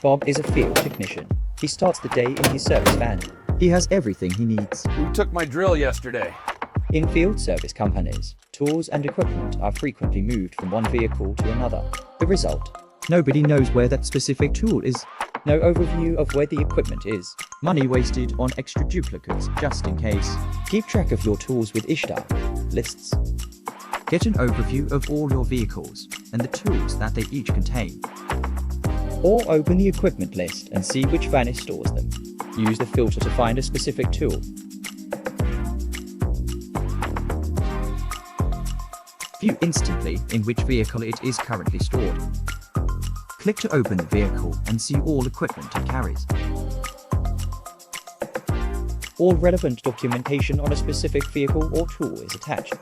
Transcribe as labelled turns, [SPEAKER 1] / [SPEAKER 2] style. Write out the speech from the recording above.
[SPEAKER 1] Bob is a field technician. He starts the day in his service van. He has everything he needs.
[SPEAKER 2] Who took my drill yesterday?
[SPEAKER 1] In field service companies, tools and equipment are frequently moved from one vehicle to another. The result: nobody knows where that specific tool is. No overview of where the equipment is. Money wasted on extra duplicates just in case. Keep track of your tools with Ishtar.Lists. Get an overview of all your vehicles and the tools that they each contain. Or open the equipment list and see which van stores them. Use the filter to find a specific tool. View instantly in which vehicle it is currently stored. Click to open the vehicle and see all equipment it carries. All relevant documentation on a specific vehicle or tool is attached.